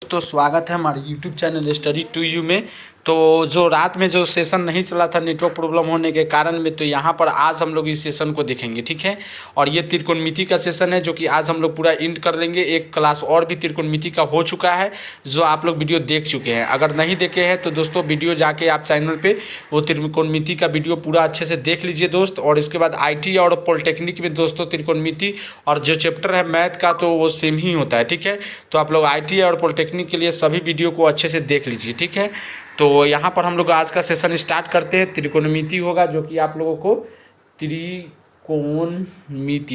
दोस्तों, स्वागत है हमारे YouTube channel Study to You में। तो जो रात में जो सेशन नहीं चला था नेटवर्क प्रॉब्लम होने के कारण में, तो यहाँ पर आज हम लोग इस सेशन को देखेंगे, ठीक है। और ये त्रिकोणमिति का सेशन है जो कि आज हम लोग पूरा इंड कर लेंगे। एक क्लास और भी त्रिकोणमिति का हो चुका है जो आप लोग वीडियो देख चुके हैं। अगर नहीं देखे हैं तो दोस्तों वीडियो जाके आप चैनल पर वो त्रिकोणमिति का वीडियो पूरा अच्छे से देख लीजिए दोस्त। और इसके बाद IT और पॉलिटेक्निक में दोस्तों त्रिकोणमिति और जो चैप्टर है मैथ का तो वो सेम ही होता है, ठीक है। तो आप लोग IT और पॉलिटेक्निक के लिए सभी वीडियो को अच्छे से देख लीजिए, ठीक है। तो यहाँ पर हम लोग आज का सेशन स्टार्ट करते हैं। त्रिकोणमिति होगा जो कि आप लोगों को त्रिकोणमिति,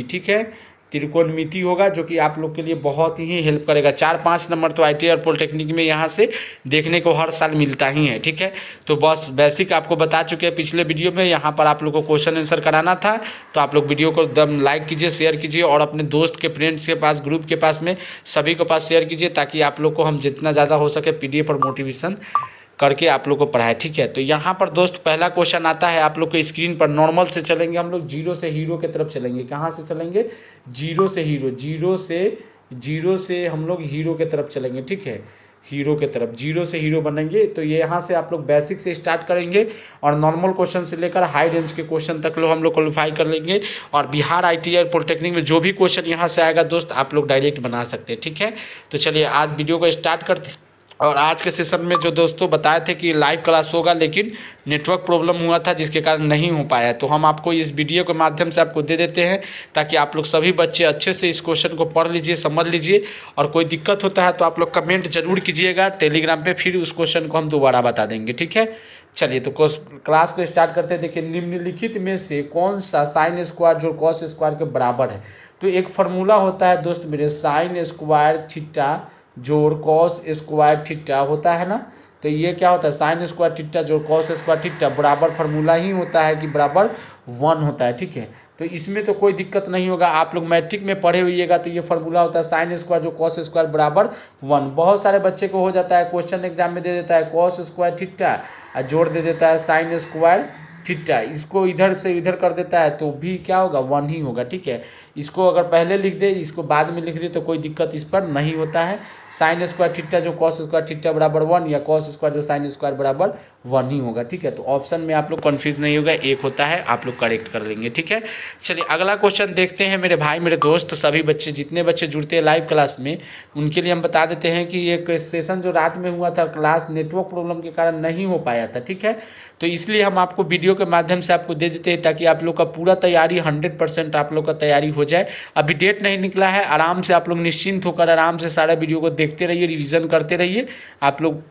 ठीक है, त्रिकोणमिति होगा जो कि आप लोग के लिए बहुत ही हेल्प करेगा। 4-5 नंबर तो IT और पॉलिटेक्निक में यहाँ से देखने को हर साल मिलता ही है, ठीक है। तो बस बेसिक आपको बता चुके हैं पिछले वीडियो में। यहाँ पर आप लोग को क्वेश्चन आंसर कराना था, तो आप लोग वीडियो को एकदम लाइक कीजिए, शेयर कीजिए और अपने दोस्त के फ्रेंड्स के पास, ग्रुप के पास में सभी के पास शेयर कीजिए, ताकि आप लोग को हम जितना ज़्यादा हो सके PDF और मोटिवेशन करके आप लोग को पढ़ाए, ठीक है। तो यहाँ पर दोस्त पहला क्वेश्चन आता है आप लोग के स्क्रीन पर। नॉर्मल से चलेंगे हम लोग, जीरो से हीरो की तरफ चलेंगे। कहाँ से चलेंगे? जीरो से हीरो। जीरो से हम लोग हीरो की तरफ चलेंगे, ठीक है, हीरो की तरफ। जीरो से हीरो बनेंगे तो ये यहाँ से आप लोग बेसिक से स्टार्ट करेंगे और नॉर्मल क्वेश्चन से लेकर हाई रेंज के क्वेश्चन तक लो हम लोग क्वालिफाई कर लेंगे। और बिहार IT और पॉलिटेक्निक में जो भी क्वेश्चन यहाँ से आएगा दोस्त आप लोग डायरेक्ट बना सकते हैं, ठीक है। तो चलिए आज वीडियो को स्टार्ट करते हैं। और आज के सेशन में जो दोस्तों बताए थे कि लाइव क्लास होगा, लेकिन नेटवर्क प्रॉब्लम हुआ था जिसके कारण नहीं हो पाया, तो हम आपको इस वीडियो के माध्यम से आपको दे देते हैं ताकि आप लोग सभी बच्चे अच्छे से इस क्वेश्चन को पढ़ लीजिए, समझ लीजिए। और कोई दिक्कत होता है तो आप लोग कमेंट जरूर कीजिएगा टेलीग्राम पे, फिर उस क्वेश्चन को हम दोबारा बता देंगे, ठीक है। चलिए तो क्लास को स्टार्ट करते हैं। देखिए, निम्नलिखित में से कौन सा साइन स्क्वायर जो कॉस स्क्वायर के बराबर है? तो एक फार्मूला होता है दोस्त मेरे, साइन स्क्वायर थीटा जोड़ कॉस स्क्वायर थीटा होता है ना। तो ये क्या होता है? साइन स्क्वायर थीटा जोड़ कॉस स्क्वायर थीटा बराबर फार्मूला ही होता है कि बराबर 1 होता है, ठीक है। तो इसमें तो कोई दिक्कत नहीं होगा, आप लोग मैट्रिक में पढ़े हुइएगा। तो ये फार्मूला होता है साइन स्क्वायर जो कॉस स्क्वायर बराबर 1। बहुत सारे बच्चे को हो जाता है, क्वेश्चन एग्जाम में दे देता है कॉस स्क्वायर थीटा और जोड़ दे देता है साइन स्क्वायर थीटा, इसको इधर से इधर कर देता है तो भी क्या होगा? 1 ही होगा, ठीक है। इसको अगर पहले लिख दे, इसको बाद में लिख दे तो कोई दिक्कत इस पर नहीं होता है। साइन स्क्वायर थीटा जो कॉस स्क्वायर थीटा बराबर 1 या कॉस स्क्वायर जो साइन स्क्वायर बराबर 1 ही होगा, ठीक है। तो ऑप्शन में आप लोग कन्फ्यूज नहीं होगा, एक होता है, आप लोग करेक्ट कर लेंगे, ठीक है। चलिए अगला क्वेश्चन देखते हैं मेरे भाई मेरे दोस्त सभी बच्चे, जितने बच्चे जुड़ते हैं लाइव क्लास में उनके लिए हम बता देते हैं कि ये सेशन जो रात में हुआ था क्लास नेटवर्क प्रॉब्लम के कारण नहीं हो पाया था, ठीक है। तो इसलिए हम आपको वीडियो के माध्यम से आपको दे देते हैं ताकि आप लोग का पूरा तैयारी 100% आप लोग का तैयारी हो जाए। अभी डेट नहीं निकला है, आराम से आप लोग निश्चिंत होकर आराम से सारा वीडियो को देखते रहिए, रिवीजन करते रहिए, आप लोग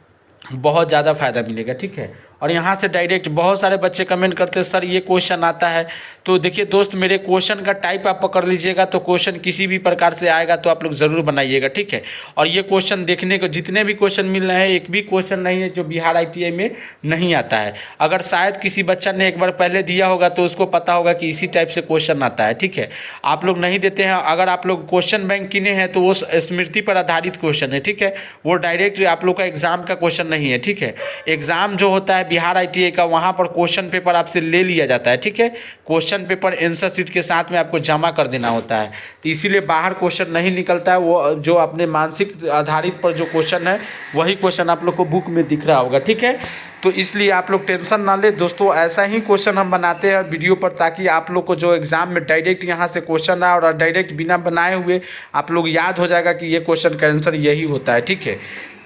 बहुत ज़्यादा फायदा मिलेगा, ठीक है। और यहाँ से डायरेक्ट बहुत सारे बच्चे कमेंट करते हैं सर ये क्वेश्चन आता है। तो देखिए दोस्त मेरे क्वेश्चन का टाइप आप पकड़ लीजिएगा, तो क्वेश्चन किसी भी प्रकार से आएगा तो आप लोग ज़रूर बनाइएगा, ठीक है। और ये क्वेश्चन देखने को जितने भी क्वेश्चन मिल रहे हैं एक भी क्वेश्चन नहीं है जो बिहार ITI में नहीं आता है। अगर शायद किसी बच्चा ने एक बार पहले दिया होगा तो उसको पता होगा कि इसी टाइप से क्वेश्चन आता है, ठीक है। आप लोग नहीं देते हैं, अगर आप लोग क्वेश्चन बैंक किने हैं तो वो स्मृति पर आधारित क्वेश्चन है, ठीक है। वो डायरेक्ट आप लोग का एग्जाम का क्वेश्चन नहीं है, ठीक है। एग्जाम जो होता है बिहार ITI का, वहाँ पर क्वेश्चन पेपर आपसे ले लिया जाता है, ठीक है। क्वेश्चन पेपर आंसर शीट के साथ में आपको जमा कर देना होता है, तो इसीलिए बाहर क्वेश्चन नहीं निकलता है। वो जो अपने मानसिक आधारित पर जो क्वेश्चन है वही क्वेश्चन आप लोग को बुक में दिख रहा होगा, ठीक है। तो इसलिए आप लोग टेंशन ना ले दोस्तों, ऐसा ही क्वेश्चन हम बनाते हैं वीडियो पर ताकि आप लोग को जो एग्जाम में डायरेक्ट यहाँ से क्वेश्चन आए और डायरेक्ट बिना बनाए हुए आप लोग याद हो जाएगा कि ये क्वेश्चन का आंसर यही होता है, ठीक है।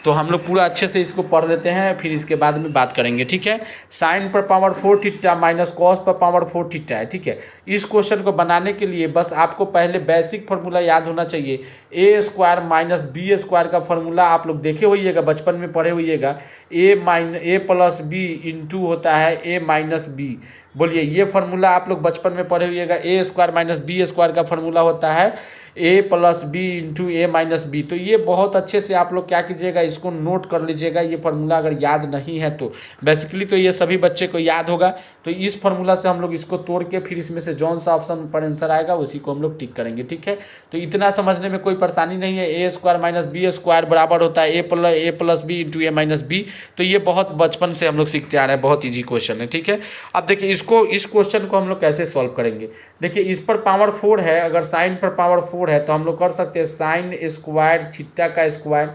तो हम लोग पूरा अच्छे से इसको पढ़ देते हैं, फिर इसके बाद में बात करेंगे, ठीक है। साइन पर पावर 4 थीटा माइनस कॉस पर पावर 4 थीटा है, ठीक है। इस क्वेश्चन को बनाने के लिए बस आपको पहले बेसिक फार्मूला याद होना चाहिए। ए स्क्वायर माइनस बी स्क्वायर का फार्मूला आप लोग देखे होइएगा, बचपन में पढ़े होइएगा। ए प्लस बी इंटू होता है ए माइनस बी। बोलिए, ये फार्मूला आप लोग बचपन में पढ़े होइएगा। ए स्क्वायर माइनस बी स्क्वायर का फार्मूला होता है ए प्लस बी इंटू ए माइनस बी। तो ये बहुत अच्छे से आप लोग क्या कीजिएगा, इसको नोट कर लीजिएगा। ये फार्मूला अगर याद नहीं है तो बेसिकली तो ये सभी बच्चे को याद होगा। तो इस फार्मूला से हम लोग इसको तोड़ के फिर इसमें से जौन सा ऑप्शन पर आंसर आएगा उसी को हम लोग टिक करेंगे, ठीक है। तो इतना समझने में कोई परेशानी नहीं है। ए स्क्वायर माइनस बी स्क्वायर बराबर होता है ए प्लस बी इंटू ए माइनस बी। तो ये बहुत बचपन से हम लोग सीखते आ रहे हैं, बहुत ईजी क्वेश्चन है, ठीक है। अब देखिए इस क्वेश्चन को हम लोग कैसे सॉल्व करेंगे। देखिए इस पर पावर 4 है, अगर साइन पर पावर 4 है तो हम लोग कर सकते हैं साइन स्क्वायर थीटा का स्क्वायर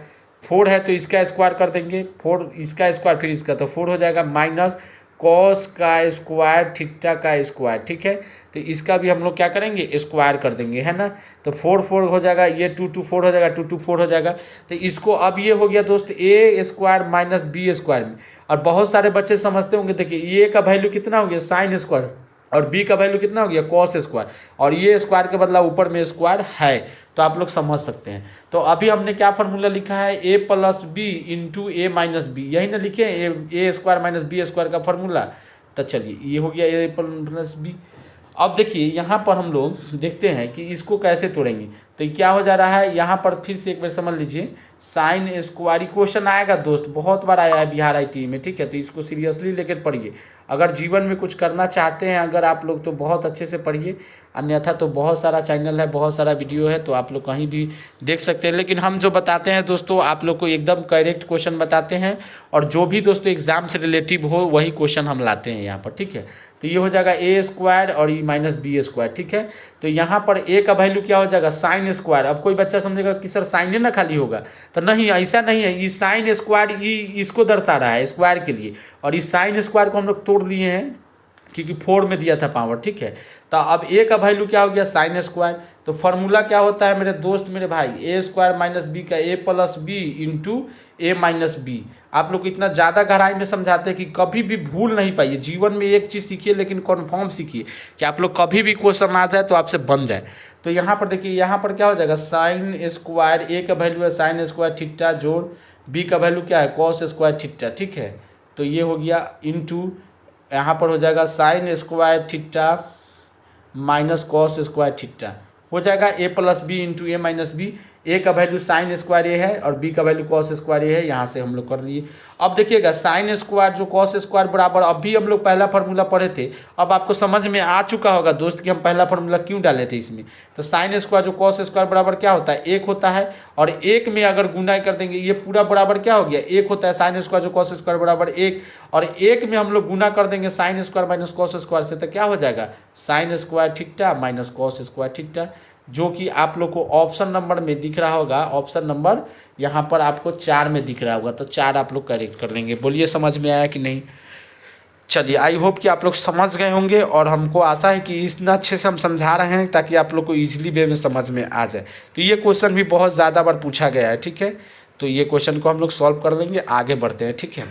4 है तो इसका स्क्वायर कर देंगे, 4 इसका स्क्वायर फिर इसका, तो 4 हो जाएगा माइनस कॉस का स्क्वायर थीटा का स्क्वायर, ठीक है। तो इसका भी हम लोग क्या करेंगे, स्क्वायर कर देंगे, है ना। तो 4 हो जाएगा, ये 2 4 हो जाएगा, 2 4 हो जाएगा। तो इसको अब ये हो गया दोस्त ए स्क्वायर माइनस बी स्क्वायर में। और बहुत सारे बच्चे समझते होंगे, देखिए ए का वैल्यू कितना हो गया साइन स्क्वायर, और बी का वैल्यू कितना हो गया कॉस स्क्वायर, और ये स्क्वायर के बदला ऊपर में स्क्वायर है, तो आप लोग समझ सकते हैं। तो अभी हमने क्या फार्मूला लिखा है, ए प्लस बी इंटू ए माइनस बी, यही ना लिखे ए स्क्वायर माइनस बी स्क्वायर का फार्मूला। तो चलिए ये हो गया ए प्लस बी। अब देखिए यहाँ पर हम लोग देखते हैं कि इसको कैसे तोड़ेंगे। तो क्या हो जा रहा है, यहाँ पर फिर से एक बार समझ लीजिए, साइन स्क्वायर क्वेश्चन आएगा दोस्त, बहुत बार आया है बिहार आईटी में, ठीक है। तो इसको सीरियसली लेकर पढ़िए, अगर जीवन में कुछ करना चाहते हैं अगर आप लोग तो बहुत अच्छे से पढ़िए, अन्यथा तो बहुत सारा चैनल है, बहुत सारा वीडियो है, तो आप लोग कहीं भी देख सकते हैं। लेकिन हम जो बताते हैं दोस्तों, आप लोग को एकदम करेक्ट क्वेश्चन बताते हैं, और जो भी दोस्तों एग्जाम से रिलेटिव हो वही क्वेश्चन हम लाते हैं यहाँ पर, ठीक है। तो ये हो जाएगा ए स्क्वायर और ई माइनस बी स्क्वायर, ठीक है। तो यहाँ पर ए का वैल्यू क्या हो जाएगा साइन स्क्वायर। अब कोई बच्चा समझेगा कि सर साइन ना खाली होगा, तो नहीं, ऐसा नहीं है, ये साइन स्क्वायर ई इसको दर्शा रहा है स्क्वायर के लिए, और इस साइन स्क्वायर को हम लोग तोड़ लिए हैं क्योंकि 4 में दिया था पावर, ठीक है। तो अब ए का वैल्यू क्या हो गया साइन स्क्वायर। तो फार्मूला क्या होता है मेरे दोस्त मेरे भाई, ए स्क्वायर माइनस बी का ए प्लस बी इंटू ए माइनस बी। आप लोग इतना ज़्यादा गहराई में समझाते हैं कि कभी भी भूल नहीं पाइए, जीवन में एक चीज़ सीखिए लेकिन कन्फर्म सीखिए कि आप लोग कभी भी क्वेश्चन आ जाए तो आपसे बन जाए। तो यहाँ पर देखिए, यहाँ पर क्या हो जाएगा साइन स्क्वायर, ए का वैल्यू है साइन स्क्वायर थीटा जोड़ बी का वैल्यू क्या है कॉस स्क्वायर थीटा, ठीक है। तो ये हो गया इंटू, यहाँ पर हो जाएगा sine square theta minus cos square theta, हो जाएगा ए प्लस बी इंटू ए माइनस बी। ए का वैल्यू साइन स्क्वायर ए है और बी का वैल्यू कॉस स्क्वायर ए है, यहाँ से हम लोग कर लिए। अब देखिएगा साइन स्क्वायर जो कॉस स्क्वायर बराबर, अभी हम लोग पहला फार्मूला पढ़े थे, अब आपको समझ में आ चुका होगा दोस्त कि हम पहला फार्मूला क्यों डाले थे इसमें। तो साइन स्क्वायर जो कॉस स्क्वायर बराबर क्या होता है एक होता है, और एक में अगर गुना कर देंगे ये पूरा बराबर क्या हो गया एक होता है, साइन स्क्वायर जो कॉस स्क्वायर बराबर एक, और एक में हम लोग गुना कर देंगे sine square minus cos square से, तो क्या हो जाएगा sine square theta minus cos square theta, जो कि आप लोग को ऑप्शन नंबर में दिख रहा होगा, ऑप्शन नंबर यहाँ पर आपको 4 में दिख रहा होगा, तो 4 आप लोग करेक्ट कर लेंगे। बोलिए समझ में आया कि नहीं। चलिए आई होप कि आप लोग समझ गए होंगे, और हमको आशा है कि इतना अच्छे से हम समझा रहे हैं ताकि आप लोग को ईजिली वे में समझ में आ जाए। तो ये क्वेश्चन भी बहुत ज़्यादा बार पूछा गया है, ठीक है। तो ये क्वेश्चन को हम लोग सॉल्व कर लेंगे, आगे बढ़ते हैं, ठीक है।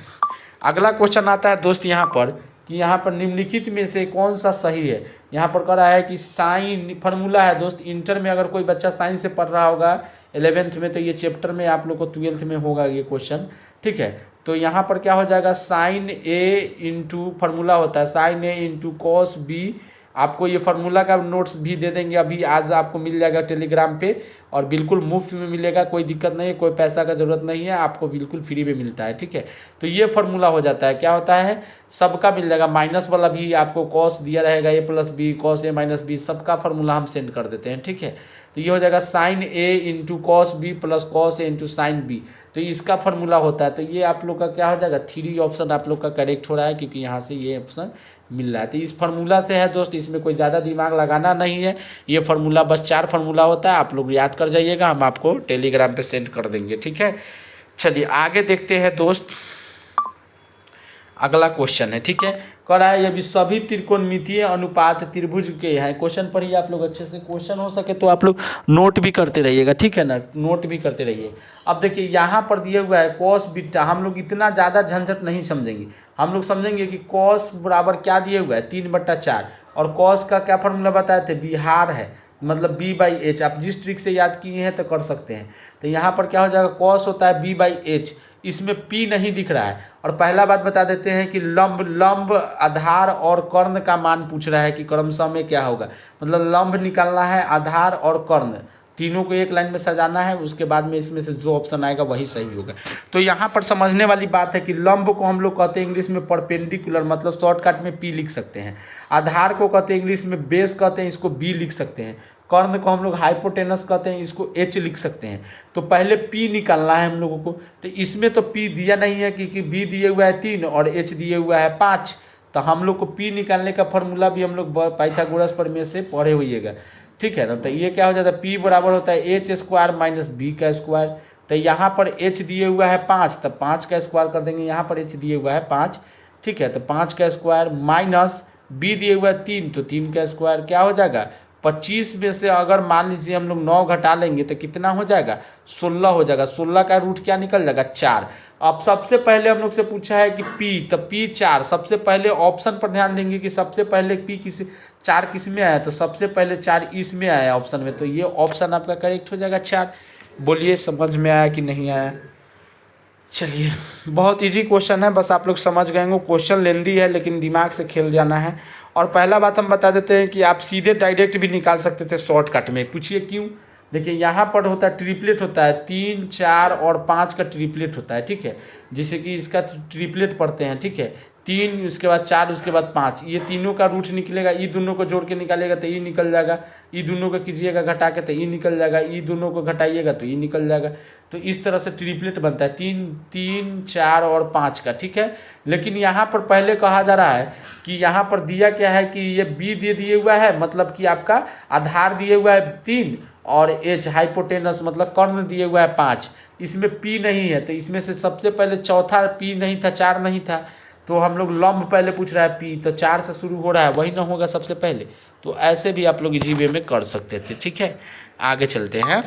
अगला क्वेश्चन आता है दोस्त यहाँ पर कि यहाँ पर निम्नलिखित में से कौन सा सही है। यहाँ पर कह रहा है कि साइन फार्मूला है दोस्त, इंटर में अगर कोई बच्चा साइंस से पढ़ रहा होगा 11th में, तो ये चैप्टर में आप लोग को 12th में होगा ये क्वेश्चन, ठीक है। तो यहाँ पर क्या हो जाएगा साइन ए इंटू फार्मूला होता है sign A into cos B. आपको ये फार्मूला का नोट्स भी दे देंगे, अभी आज आपको मिल जाएगा टेलीग्राम पे, और बिल्कुल मुफ्त में मिलेगा, कोई दिक्कत नहीं है, कोई पैसा का ज़रूरत नहीं है, आपको बिल्कुल फ्री में मिलता है, ठीक है। तो ये फार्मूला हो जाता है, क्या होता है सबका मिल जाएगा, माइनस वाला भी आपको कॉस दिया रहेगा A plus B cos A minus B, सबका फार्मूला हम सेंड कर देते हैं, ठीक है। तो ये हो जाएगा sine A into cos B plus cos A into sine B, तो इसका फार्मूला होता है। तो ये आप लोग का क्या हो जाएगा 3 ऑप्शन आप लोग का करेक्ट हो रहा है, क्योंकि यहाँ से ये ऑप्शन मिल रहा है। तो इस फार्मूला से है दोस्त, इसमें कोई ज़्यादा दिमाग लगाना नहीं है, ये फार्मूला बस 4 फार्मूला होता है, आप लोग याद कर जाइएगा, हम आपको टेलीग्राम पे सेंड कर देंगे, ठीक है। चलिए आगे देखते हैं दोस्त, अगला क्वेश्चन है, ठीक है। कह रहा है यदि सभी त्रिकोणमितीय अनुपात त्रिभुज के हैं, क्वेश्चन पढ़िए आप लोग अच्छे से, क्वेश्चन हो सके तो आप लोग नोट भी करते रहिएगा, ठीक है ना, नोट भी करते रहिए। अब देखिए यहाँ पर दिया हुआ है कॉस बीटा, हम लोग इतना ज़्यादा झंझट नहीं समझेंगे, हम लोग समझेंगे कि कॉस बराबर क्या दिया हुआ है 3/4, और कॉस का क्या फार्मूला बताए थे बिहार है, मतलब b/h, आप जिस ट्रिक से याद किए हैं तो कर सकते हैं। तो यहाँ पर क्या हो जाएगा कॉस होता है b/h, इसमें p नहीं दिख रहा है, और पहला बात बता देते हैं कि लंब आधार और कर्ण का मान पूछ रहा है कि क्रमशः में क्या होगा, मतलब लंब निकालना है, आधार और कर्ण तीनों को एक लाइन में सजाना है, उसके बाद में इसमें से जो ऑप्शन आएगा वही सही होगा। तो यहाँ पर समझने वाली बात है कि लंब को हम लोग कहते हैं इंग्लिश में परपेंडिकुलर, मतलब शॉर्टकट में p लिख सकते हैं। आधार को कहते हैं इंग्लिश में बेस कहते हैं, इसको b लिख सकते हैं। कर्ण को हम लोग हाइपोटेनस कहते हैं, इसको h लिख सकते हैं। तो पहले p निकालना है हम लोगों को, तो इसमें तो p दिया नहीं है क्योंकि b दिए हुआ है 3 और h दिए हुआ है 5, तो हम लोग को p निकालने का फॉर्मूला भी हम लोग पाइथागोरस प्रमेय से पढ़े हुइएगा, ठीक है ना। तो ये क्या हो जाता है p बराबर होता है h² माइनस b का स्क्वायर। तो यहाँ पर h दिए हुआ है 5, तो 5 का स्क्वायर कर देंगे, यहाँ पर h दिए हुआ है 5, ठीक है, तो 5 का स्क्वायर माइनस b दिए हुआ है 3, तो 3 का स्क्वायर क्या हो जाएगा 25 में से अगर मान लीजिए हम लोग 9 घटा लेंगे तो कितना हो जाएगा 16 हो जाएगा। 16 का रूट क्या निकल जाएगा 4। अब सबसे पहले हम लोग से पूछा है कि p, तो p 4, सबसे पहले ऑप्शन पर ध्यान देंगे कि सबसे पहले p किस 4 किस में आया, तो सबसे पहले 4 इसमें आया ऑप्शन में, तो ये ऑप्शन आपका करेक्ट हो जाएगा 4। बोलिए समझ में आया कि नहीं आया। चलिए बहुत इजी क्वेश्चन है, बस आप लोग समझ गए होंगे। क्वेश्चन लेंदी है लेकिन दिमाग से खेल जाना है। और पहला बात हम बता देते हैं कि आप सीधे डायरेक्ट भी निकाल सकते थे शॉर्टकट में। पूछिए क्यों। देखिए यहाँ पर होता है ट्रिपलेट होता है, 3 4 और 5 का ट्रिपलेट होता है, ठीक है, जैसे कि इसका ट्रिपलेट पढ़ते हैं, ठीक है, 3 उसके बाद 4 उसके बाद 5, ये तीनों का रूट निकलेगा, ये दोनों को जोड़ के निकालेगा तो ये निकल जाएगा, ये दोनों को कीजिएगा घटा के तो ये निकल जाएगा, ये दोनों को घटाइएगा तो ये निकल जाएगा। तो इस तरह से ट्रिपलेट बनता है 3 3 4 और 5 का, ठीक है। लेकिन यहाँ पर पहले कहा जा रहा है कि यहाँ पर दिया क्या है कि ये बी दे दिए हुआ है, मतलब कि आपका आधार दिए हुआ है 3 और एच हाइपोटेनस मतलब कर्ण दिए हुआ है 5, इसमें पी नहीं है, तो इसमें से सबसे पहले चौथा पी नहीं था, 4 नहीं था, तो हम लोग लंब पहले पूछ रहा है पी, तो 4 से शुरू हो रहा है, वही ना होगा सबसे पहले। तो ऐसे भी आप लोग इजी वे में कर सकते थे, ठीक है। आगे चलते हैं।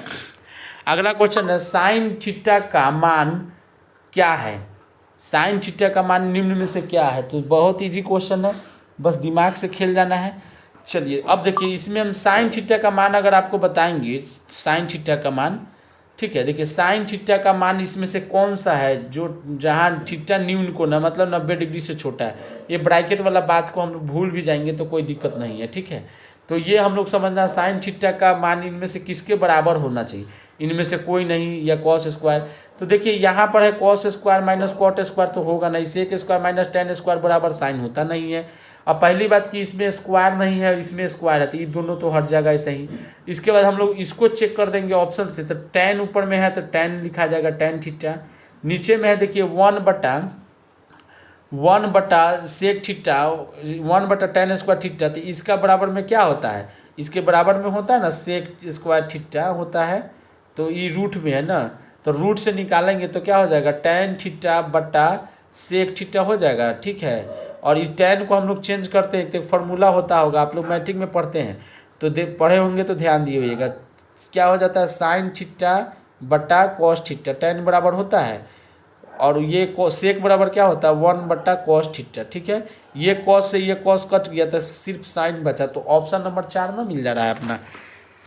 अगला क्वेश्चन है साइन थीटा का मान क्या है। साइन थीटा का मान निम्न में से क्या है। तो बहुत इजी क्वेश्चन है, बस दिमाग से खेल जाना है। चलिए अब देखिए इसमें हम साइन थीटा का मान अगर आपको बताएंगे, साइन थीटा का मान, ठीक है, देखिए साइन थीटा का मान इसमें से कौन सा है जो जहाँ थीटा न्यून को ना मतलब 90 डिग्री से छोटा है। ये ब्रैकेट वाला बात को हम लोग भूल भी जाएंगे तो कोई दिक्कत नहीं है, ठीक है। तो ये हम लोग समझना साइन थीटा का मान इनमें से किसके बराबर होना चाहिए, इनमें से कोई नहीं, या कॉस स्क्वायर। तो देखिए यहाँ पर है cos square minus cot square, तो होगा नहीं, sec square minus tan square बराबर साइन होता नहीं है। अब पहली बात कि इसमें स्क्वायर नहीं है, इसमें स्क्वायर है, तो ये दोनों तो हर जगह ऐसे ही। इसके बाद हम लोग इसको चेक कर देंगे ऑप्शन से, तो टेन ऊपर में है तो टेन लिखा जाएगा, टेन थीटा। नीचे में है देखिए 1/1 sec theta 1/tan square theta, तो इसका बराबर में क्या होता है, इसके बराबर में होता है ना सेक स्क्वायर थीटा होता है, तो ये रूट में है ना, तो रूट से निकालेंगे तो क्या हो जाएगा tan थीटा बटा सेक थीटा हो जाएगा, ठीक है। और इस tan को हम लोग चेंज करते हैं, तो फॉर्मूला होता होगा, आप लोग मैट्रिक में पढ़ते हैं तो पढ़े होंगे तो ध्यान दिए होइएगा, क्या हो जाता है साइन थीटा बटा कॉस थीटा, tan बराबर होता है और ये सेक बराबर क्या होता है 1/cos थीटा, ठीक है। ये कॉस से ये कॉस कट गया तो सिर्फ साइन बचा, तो ऑप्शन नंबर 4 में मिल जा रहा है अपना।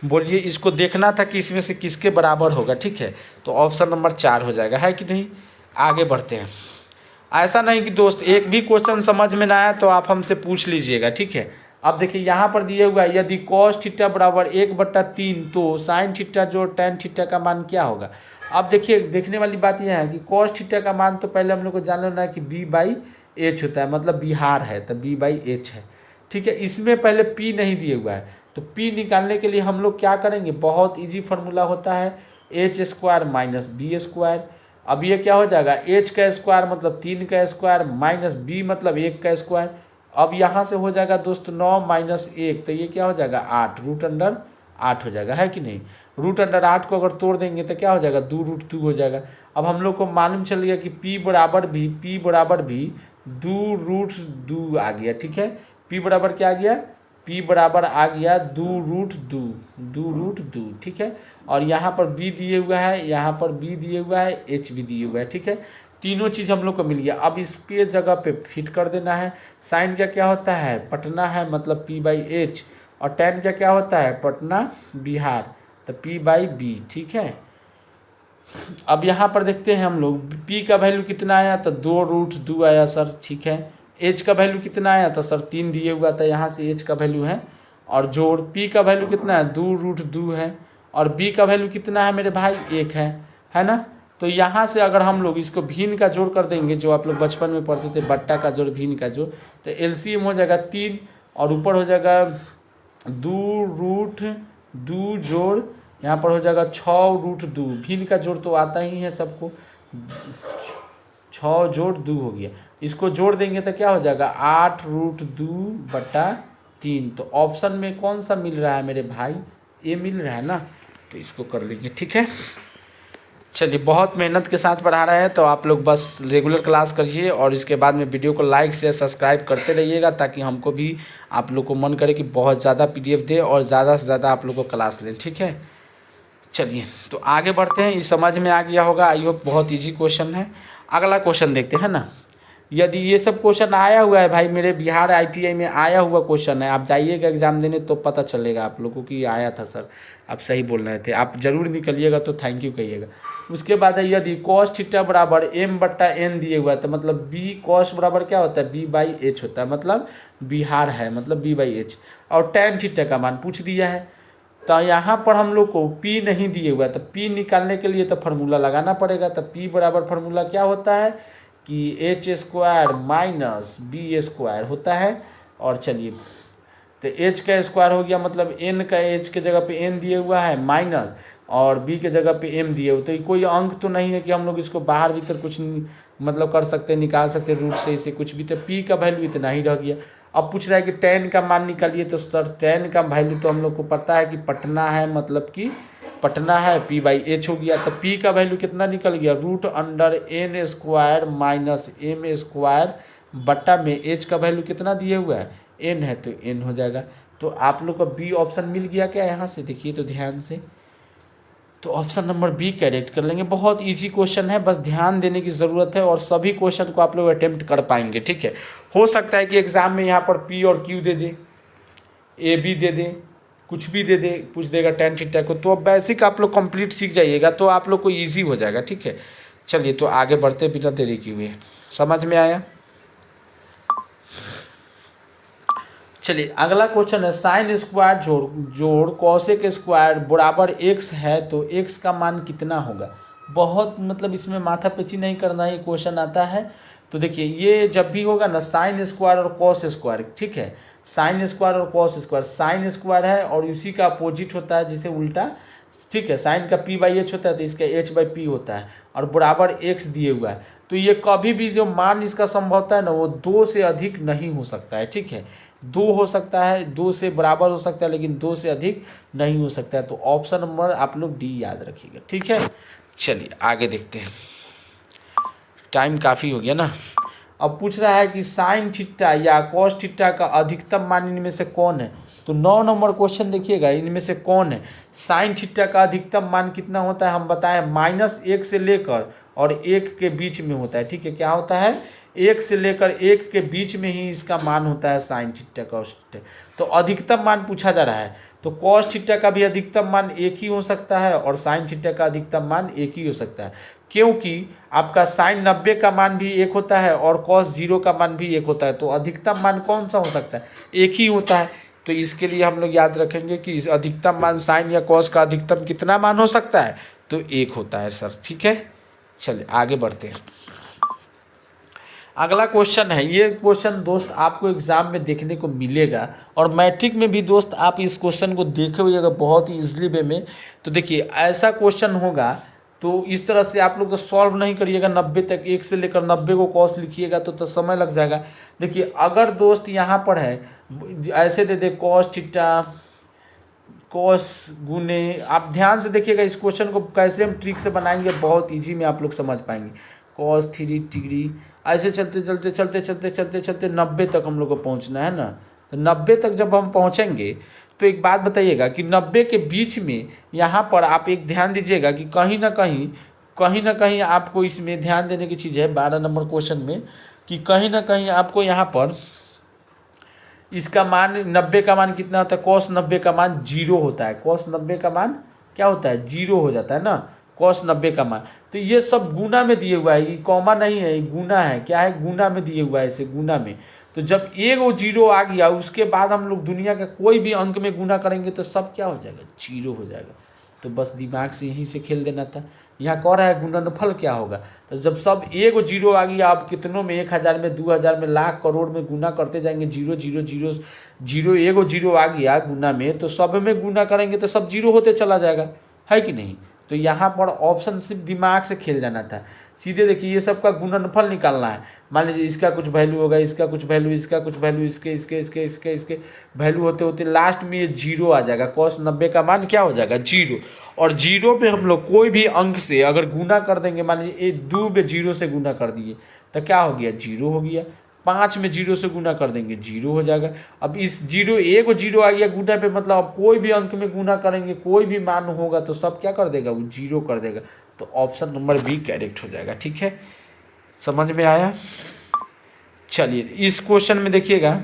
बोलिए इसको देखना था कि इसमें से किसके बराबर होगा, ठीक है, तो ऑप्शन नंबर 4 हो जाएगा, है कि नहीं। आगे बढ़ते हैं। ऐसा नहीं कि दोस्त एक भी क्वेश्चन समझ में ना आया तो आप हमसे पूछ लीजिएगा, ठीक है। अब देखिए यहाँ पर दिए हुआ है यदि कॉस थीटा बराबर 1/3 तो साइन थीटा जो tan थीटा का मान क्या होगा। अब देखिए देखने वाली बात यह है कि कॉस थीटा का मान तो पहले हम लोग को जान लेना है कि b/h होता है, मतलब बिहार है तो b/h है, ठीक है। इसमें पहले p नहीं दिए हुआ है, तो p निकालने के लिए हम लोग क्या करेंगे, बहुत इजी फार्मूला होता है h square minus B square. अब ये क्या हो जाएगा h का स्क्वायर मतलब 3 का स्क्वायर माइनस b मतलब 1 का स्क्वायर। अब यहाँ से हो जाएगा दोस्त 9 माइनस 1, तो ये क्या हो जाएगा 8, √8 हो जाएगा, है कि नहीं। √8 को अगर तोड़ देंगे तो क्या हो जाएगा 2√2 हो जाएगा। अब हम लोग को मालूम चल गया कि p बराबर भी 2√2 आ गया, ठीक है। p बराबर क्या आ गया, p बराबर आ गया 2√2, ठीक है। और यहाँ पर b दिए हुआ है, यहाँ पर b दिए हुआ है, h भी दिए हुआ है, ठीक है। तीनों चीज़ हम लोग को मिल गया। अब इस पे जगह पे फिट कर देना है। साइन का क्या होता है पटना है मतलब p/h, और tan का क्या होता है पटना बिहार, तो p/b, ठीक है। अब यहाँ पर देखते हैं हम लोग p का वैल्यू कितना आया, तो 2√2 आया सर, ठीक है। h का वैल्यू कितना आया, तो सर 3 दिए हुआ था, यहाँ से h का वैल्यू है, और जोड़ p का वैल्यू कितना है 2√2 है, और b का वैल्यू कितना है मेरे भाई 1 है ना। तो यहाँ से अगर हम लोग इसको भिन्न का जोड़ कर देंगे, जो आप लोग बचपन में पढ़ते थे बट्टा का जोड़ भिन्न का जोड़, तो LCM हो जाएगा 3 और ऊपर हो जाएगा 2√2 जोड़ यहाँ पर हो जाएगा 6√2, भिन्न का जोड़ तो आता ही है सबको, 6 जोड़ 2 हो गया। इसको जोड़ देंगे तो क्या हो जाएगा 8√2/3। तो ऑप्शन में कौन सा मिल रहा है मेरे भाई, ये मिल रहा है ना, तो इसको कर लेंगे, ठीक है। चलिए, बहुत मेहनत के साथ पढ़ा रहे हैं, तो आप लोग बस रेगुलर क्लास करिए और इसके बाद में वीडियो को लाइक शेयर सब्सक्राइब करते रहिएगा, ताकि हमको भी आप लोग को मन करे कि बहुत ज़्यादा पीडीएफ दे और ज़्यादा से ज़्यादा आप लोग को क्लास लें, ठीक है। चलिए, तो आगे बढ़ते हैं। ये समझ में आ गया होगा, आई होप। बहुत ईजी क्वेश्चन है। अगला क्वेश्चन देखते हैं ना। यदि ये सब क्वेश्चन आया हुआ है भाई, मेरे बिहार आईटीआई में आया हुआ क्वेश्चन है, आप जाइएगा एग्जाम देने तो पता चलेगा आप लोगों को कि आया था सर, आप सही बोल रहे थे, आप जरूर निकलिएगा तो थैंक यू कहिएगा। उसके बाद है, यदि कॉस थीटा बराबर एम बट्टा एन दिए हुआ है, तो मतलब बी कॉस बराबर क्या होता है, बी बाई एच होता है, मतलब बिहार है, मतलब बी बाई एच। और टैन थीटा का मान पूछ दिया है, तो यहाँ पर हम लोग को P नहीं दिए हुआ है, तो P निकालने के लिए तो फार्मूला लगाना पड़ेगा। तो P बराबर फार्मूला क्या होता है कि H square minus B square होता है। और चलिए, तो h का स्क्वायर हो गया, मतलब n का h के जगह पे n दिए हुआ है माइनस, और b के जगह पे m दिए हुए। तो कोई अंक तो नहीं है कि हम लोग इसको बाहर भीतर कुछ मतलब कर सकते, निकाल सकते रूट से, इसे कुछ भी। तो p का वैल्यू इतना ही रह गया। अब पूछ रहा है कि tan का मान निकालिए, तो सर tan का वैल्यू तो हम लोग को पता है कि पटना है, मतलब कि पटना है, p बाई एच हो गया। तो p का वैल्यू कितना निकल गया, root under n square minus m square बट्टा में h का वैल्यू कितना दिए हुआ है, n है, तो n हो जाएगा। तो आप लोग को बी ऑप्शन मिल गया क्या, यहाँ से देखिए तो ध्यान से। तो ऑप्शन नंबर बी करेक्ट कर लेंगे। बहुत इजी क्वेश्चन है, बस ध्यान देने की ज़रूरत है और सभी क्वेश्चन को आप लोग अटेम्प्ट कर पाएंगे, ठीक है। हो सकता है कि एग्जाम में यहाँ पर पी और Q they they, A B दे दे, कुछ भी दे दे, पूछ देगा टैन थीटा को। तो अब बेसिक आप लोग कंप्लीट सीख जाइएगा तो आप लोग को ईजी हो जाएगा, ठीक है। चलिए, तो आगे बढ़ते बिना देरी किए। समझ में आया। चलिए, अगला क्वेश्चन है, साइन स्क्वायर जोड़ कॉसेक स्क्वायर बराबर एक्स है, तो एक्स का मान कितना होगा। बहुत मतलब इसमें माथा पेची नहीं करना, ये क्वेश्चन आता है। तो देखिए, ये जब भी होगा ना, साइन स्क्वायर और कॉस स्क्वायर, ठीक है, साइन स्क्वायर और कॉस स्क्वायर, साइन स्क्वायर है और उसी का अपोजिट होता है, जिसे उल्टा, ठीक है। साइन का पी बाई एच होता है, तो इसका एच बाई पी होता है, और बराबर एक्स दिए हुआ है। तो ये कभी भी जो मान इसका संभवता है ना, वो 2 से अधिक नहीं हो सकता है, ठीक है। 2 हो सकता है, 2 से बराबर हो सकता है, लेकिन 2 से अधिक नहीं हो सकता है। तो ऑप्शन नंबर आप लोग डी याद रखिएगा, ठीक है। चलिए, आगे देखते हैं, टाइम काफ़ी हो गया ना। अब पूछ रहा है कि साइन थीटा या कॉस थीटा का अधिकतम मान इनमें से कौन है। तो 9 नंबर क्वेश्चन देखिएगा, इनमें से कौन है। साइन थीटा का अधिकतम मान कितना होता है, हम बताएं, -1 से लेकर और 1 के बीच में होता है, ठीक है। क्या होता है, 1 से लेकर 1 के बीच में ही इसका मान होता है साइन थीटा कॉस थीटा। तो अधिकतम मान पूछा जा रहा है, तो कॉस थीटा का भी अधिकतम मान 1 ही हो सकता है और साइन थीटा का अधिकतम मान 1 ही हो सकता है, क्योंकि आपका साइन 90 का मान भी 1 होता है और कॉस 0 का मान भी 1 होता है। तो अधिकतम मान कौन सा हो सकता है, 1 ही होता है। तो इसके लिए हम लोग याद रखेंगे कि अधिकतम मान साइन या कॉस का अधिकतम कितना मान हो सकता है, तो 1 होता है सर, ठीक है। चलिए, आगे बढ़ते हैं। अगला क्वेश्चन है, ये क्वेश्चन दोस्त आपको एग्जाम में देखने को मिलेगा और मैट्रिक में भी दोस्त आप इस क्वेश्चन को देखे हुएगा बहुत ही इजली वे में। तो देखिए, ऐसा क्वेश्चन होगा, तो इस तरह से आप लोग तो सॉल्व नहीं करिएगा 90 तक, 1 से लेकर 90 को कॉस लिखिएगा तो समय लग जाएगा। देखिए, अगर दोस्त यहाँ पर है, ऐसे दे दे कॉस थीटा कॉस गुने, आप ध्यान से देखिएगा इस क्वेश्चन को कैसे हम ट्रिक से बनाएंगे, बहुत ईजी में आप लोग समझ पाएंगे। कॉस 3 डिग्री, ऐसे चलते चलते चलते चलते चलते चलते 90 तक हम लोग को पहुँचना है ना। तो 90 तक जब हम पहुँचेंगे, तो एक बात बताइएगा कि 90 के बीच में यहाँ पर आप एक ध्यान दीजिएगा कि कहीं ना कहीं आपको इसमें ध्यान देने की चीज़ है 12 नंबर क्वेश्चन में, कि कहीं ना कहीं आपको यहाँ पर इसका मान 90 का मान कितना होता है, कॉस 90 का मान 0 होता है। कॉस 90 का मान क्या होता है, 0 हो जाता है ना, कॉस 90 का मान। तो ये सब गुना में दिए हुआ है, ये कॉमा नहीं है, ये गुना है। क्या है, गुना में दिए हुआ है, इसे गुना में। तो जब एक वो 0 आ गया, उसके बाद हम लोग दुनिया का कोई भी अंक में गुना करेंगे तो सब क्या हो जाएगा, 0 हो जाएगा। तो बस दिमाग से यहीं से खेल देना था। यहाँ कह रहा है गुणनफल क्या होगा, तो जब सब एक 0 आ गया, आप कितनों में, 1000 में, 2000 में, लाख करोड़ में गुना करते जाएंगे, 0 0 0 0, एक 0 आ गया गुना में, तो सब में गुना करेंगे तो सब 0 होते चला जाएगा, है कि नहीं। तो यहाँ पर ऑप्शन सिर्फ दिमाग से खेल जाना था। सीधे देखिए ये सबका गुणनफल निकालना है। मान लीजिए इसका कुछ वैल्यू होगा, इसका कुछ वैल्यू, इसका कुछ वैल्यू, इसके वैल्यू होते होते लास्ट में ये जीरो आ जाएगा। cos 90 का मान क्या हो जाएगा, जीरो। और जीरो पे हम लोग कोई भी अंक से अगर गुना कर देंगे, मान लीजिए 2 में जीरो से गुना कर दिए तो क्या हो गया, जीरो हो गया। 5 में जीरो से गुना कर देंगे, जीरो हो जाएगा। अब इस जीरो, एक जीरो आ गया गुना पे, मतलब अब कोई भी अंक में गुना करेंगे, कोई भी मान होगा तो सब क्या कर देगा, वो जीरो कर देगा। तो ऑप्शन नंबर बी करेक्ट हो जाएगा। ठीक है, समझ में आया। चलिए इस क्वेश्चन में देखिएगा,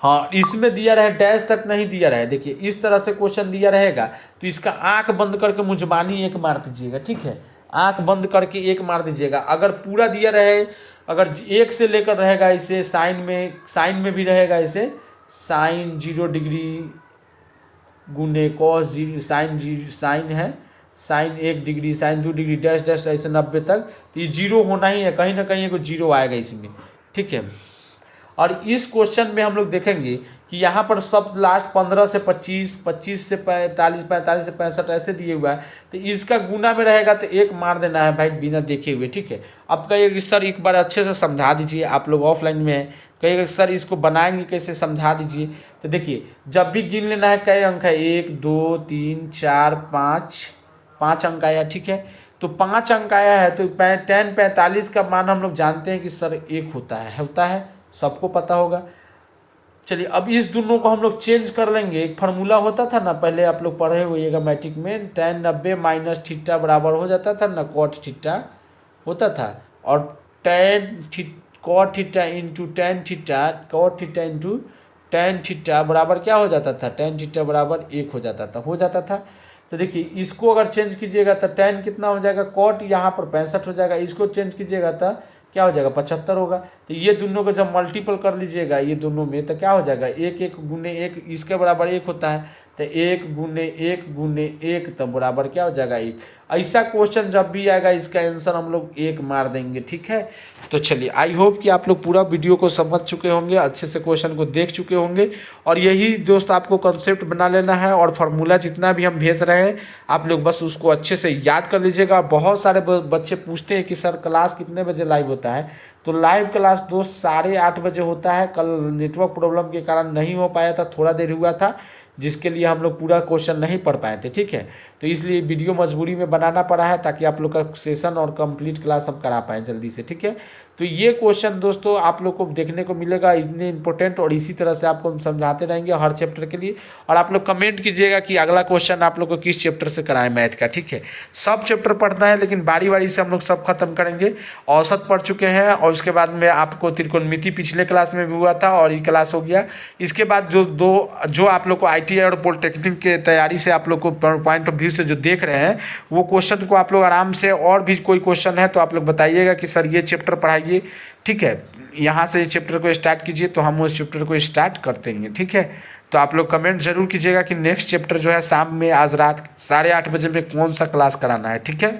हाँ इसमें दिया रहे डैश तक नहीं दिया रहे। देखिए इस तरह से क्वेश्चन दिया रहेगा तो इसका आंख बंद करके मुजबानी एक मार दीजिएगा। ठीक है, आंख बंद करके एक मार दीजिएगा। अगर पूरा दिया रहे, अगर एक से लेकर रहेगा इसे साइन में भी रहेगा इसे साइन 0 डिग्री गुने कॉस साइन है sine 1 degree, sine 2 degree, dash dash ऐसे 90 तक, तो ये जीरो होना ही है, कहीं ना कहीं को जीरो आएगा इसमें। ठीक है, और इस क्वेश्चन में हम लोग देखेंगे कि यहाँ पर सब लास्ट 15 से 25, 25 से 45, 45 से 65 ऐसे दिए हुआ है, तो इसका गुना में रहेगा तो एक मार देना है भाई बिना देखे हुए। ठीक है, अब कहिए सर एक बार अच्छे से समझा दीजिए, आप लोग ऑफलाइन में हैं, कहिएगा सर इसको बनाएंगे कैसे, समझा दीजिए। तो देखिए जब भी गिन लेना है, कई अंक है, 1 2 3 4 5 अंक आया। ठीक है, तो 5 अंक आया है तो 10 45 का मान हम लोग जानते हैं कि सर 1 होता है, सबको पता होगा। चलिए अब इस दोनों को हम लोग चेंज कर लेंगे। एक फार्मूला होता था ना, पहले आप लोग पढ़े होइएगा मैट्रिक में, tan 90 माइनस थीटा बराबर हो जाता था ना, cot थीटा होता था, और cot theta into tan theta, cot theta into tan theta बराबर क्या हो जाता था, tan थीटा बराबर 1 हो जाता था। तो देखिए इसको अगर चेंज कीजिएगा तो tan कितना हो जाएगा, cot यहाँ पर 65 हो जाएगा, इसको चेंज कीजिएगा तो क्या हो जाएगा, 75 होगा। तो ये दोनों को जब मल्टीपल कर लीजिएगा ये दोनों में तो क्या हो जाएगा, 1 गुने 1 इसके बराबर 1 होता है, तो 1 गुने 1 तो बराबर क्या हो जाएगा 1। ऐसा क्वेश्चन जब भी आएगा इसका आंसर हम लोग 1 मार देंगे। ठीक है, तो चलिए आई होप कि आप लोग पूरा वीडियो को समझ चुके होंगे, अच्छे से क्वेश्चन को देख चुके होंगे, और यही दोस्त आपको कंसेप्ट बना लेना है। और फार्मूला जितना भी हम भेज रहे हैं आप लोग बस उसको अच्छे से याद कर लीजिएगा। बहुत सारे बच्चे पूछते हैं कि सर क्लास कितने बजे लाइव होता है, तो लाइव क्लास दोस्त 8:30 बजे होता है। कल नेटवर्क प्रॉब्लम के कारण नहीं हो पाया था, थोड़ा देर हुआ था, जिसके लिए हम लोग पूरा क्वेश्चन नहीं पढ़ पाए थे। ठीक है, तो इसलिए वीडियो मजबूरी में बनाना पड़ा है ताकि आप लोग का सेशन और कंप्लीट क्लास हम करा पाएँ जल्दी से। ठीक है, तो ये क्वेश्चन दोस्तों आप लोग को देखने को मिलेगा, इतने इंपॉर्टेंट, और इसी तरह से आपको हम समझाते रहेंगे हर चैप्टर के लिए। और आप लोग कमेंट कीजिएगा कि अगला क्वेश्चन आप लोग को किस चैप्टर से कराएं मैथ का। ठीक है, सब चैप्टर पढ़ना है लेकिन बारी बारी से हम लोग सब खत्म करेंगे। औसत पढ़ चुके हैं, और उसके बाद में आपको त्रिकोणमिति पिछले क्लास में भी हुआ था और ये क्लास हो गया। इसके बाद जो आप लोग को ITI और पॉलिटेक्निक के तैयारी से आप लोग को पॉइंट ऑफ व्यू से जो देख रहे हैं वो क्वेश्चन को आप लोग आराम से, और भी कोई क्वेश्चन है तो आप लोग बताइएगा कि सर ये चैप्टर पढ़ाइए। ठीक है, यहाँ से इस चैप्टर को स्टार्ट कीजिए तो हम उस चैप्टर को स्टार्ट कर देंगे। ठीक है, तो आप लोग कमेंट जरूर कीजिएगा कि नेक्स्ट चैप्टर जो है शाम में आज रात 8:30 बजे में कौन सा क्लास कराना है। ठीक है,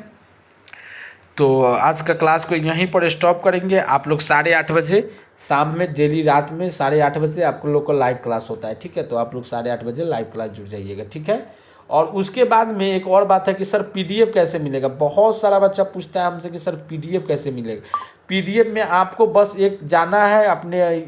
तो आज का क्लास को यहीं पर स्टॉप करेंगे। आप लोग 8:30 बजे शाम में, डेली रात में 8:30 बजे आप लोग को लाइव क्लास होता है। ठीक है, तो आप लोग 8:30 बजे लाइव क्लास जुड़ जाइएगा। ठीक है, और उसके बाद में एक और बात है कि सर PDF कैसे मिलेगा। बहुत सारा बच्चा पूछता है हमसे कि सर PDF कैसे मिलेगा। PDF में आपको बस एक जाना है अपने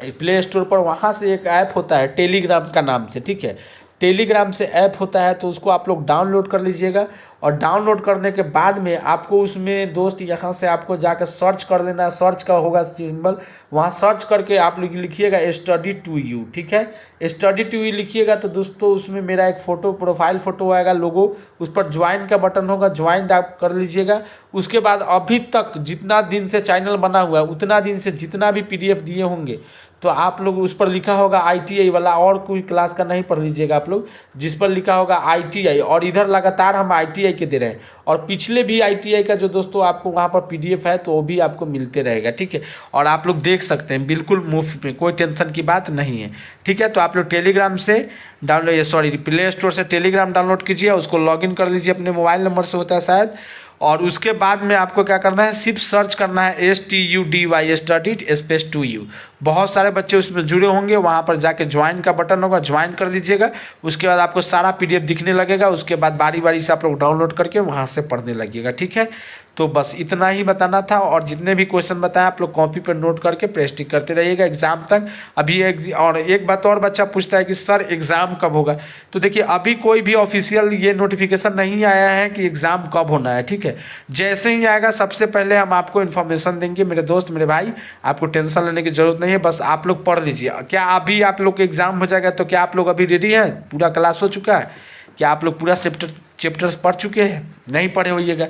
प्ले स्टोर पर, वहाँ से एक ऐप होता है टेलीग्राम का नाम से। ठीक है, टेलीग्राम से ऐप होता है तो उसको आप लोग डाउनलोड कर लीजिएगा, और डाउनलोड करने के बाद में आपको उसमें दोस्त यहाँ से आपको जाकर सर्च कर लेना है, सर्च का होगा सिंबल, वहाँ सर्च करके आप लोग लिखिएगा स्टडी टू यू। ठीक है, स्टडी टू यू लिखिएगा तो दोस्तों उसमें मेरा एक फ़ोटो, प्रोफाइल फ़ोटो आएगा, लोगो, उस पर ज्वाइन का बटन होगा, ज्वाइन आप कर लीजिएगा। उसके बाद अभी तक जितना दिन से चैनल बना हुआ है उतना दिन से जितना भी PDF दिए होंगे तो आप लोग उस पर लिखा होगा ITI वाला, और कोई क्लास का नहीं पढ़ लीजिएगा आप लोग, जिस पर लिखा होगा ITI, और इधर लगातार हम ITI के दे रहे हैं, और पिछले भी ITI का जो दोस्तों आपको वहाँ पर PDF है तो वो भी आपको मिलते रहेगा। ठीक है, और आप लोग देख सकते हैं बिल्कुल मुफ्त में, कोई टेंशन की बात नहीं है। ठीक है, तो आप लोग टेलीग्राम से प्ले स्टोर से टेलीग्राम डाउनलोड कीजिए, उसको लॉगिन कर लीजिए, अपने मोबाइल नंबर से होता है शायद, और उसके बाद में आपको क्या करना है, सिर्फ सर्च करना है STUDY study/2U। बहुत सारे बच्चे उसमें जुड़े होंगे, वहाँ पर जाके ज्वाइन का बटन होगा, ज्वाइन कर लीजिएगा। उसके बाद आपको सारा PDF दिखने लगेगा। उसके बाद बारी बारी से आप लोग डाउनलोड करके वहाँ से पढ़ने लगिएगा, ठीक है। तो बस इतना ही बताना था, और जितने भी क्वेश्चन बताएं आप लोग कॉपी पर नोट करके प्रैक्टिस करते रहिएगा एग्जाम तक। अभी और एक बात और बच्चा पूछता है कि सर एग्ज़ाम कब होगा, तो देखिए अभी कोई भी ऑफिशियल ये नोटिफिकेशन नहीं आया है कि एग्ज़ाम कब होना है, ठीक है। जैसे ही आएगा सबसे पहले हम आपको इन्फॉर्मेशन देंगे। मेरे दोस्त, मेरे भाई, आपको टेंशन लेने की जरूरत नहीं है, बस आप लोग पढ़ लीजिए। क्या अभी आप लोग एग्ज़ाम हो जाएगा तो क्या आप लोग अभी रेडी हैं, पूरा क्लास हो चुका है, क्या आप लोग पूरा चैप्टर्स पढ़ चुके हैं, नहीं पढ़े होइएगा।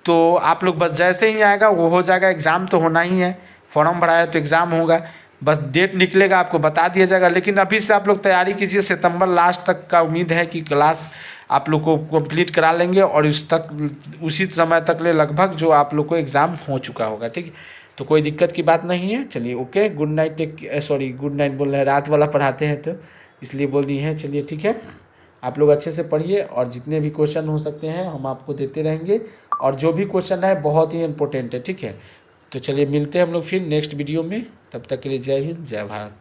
तो आप लोग बस जैसे ही आएगा वो हो जाएगा। एग्ज़ाम तो होना ही है, फॉर्म भरा है तो एग्ज़ाम होगा, बस डेट निकलेगा आपको बता दिया जाएगा। लेकिन अभी से आप लोग तैयारी कीजिए, सितंबर लास्ट तक का उम्मीद है कि क्लास आप लोग को कंप्लीट करा लेंगे, और उसी समय तक ले लगभग जो आप लोग को एग्ज़ाम हो चुका होगा, ठीक है। तो कोई दिक्कत की बात नहीं है। चलिए okay, good night. Sorry, good night बोल रहे हैं, रात वाला पढ़ाते हैं तो इसलिए बोल दिए हैं। चलिए ठीक है, आप लोग अच्छे से पढ़िए, और जितने भी क्वेश्चन हो सकते हैं हम आपको देते रहेंगे, और जो भी क्वेश्चन है बहुत ही इंपॉर्टेंट है, ठीक है। तो चलिए मिलते हैं हम लोग फिर नेक्स्ट वीडियो में, तब तक के लिए जय हिंद, जय भारत।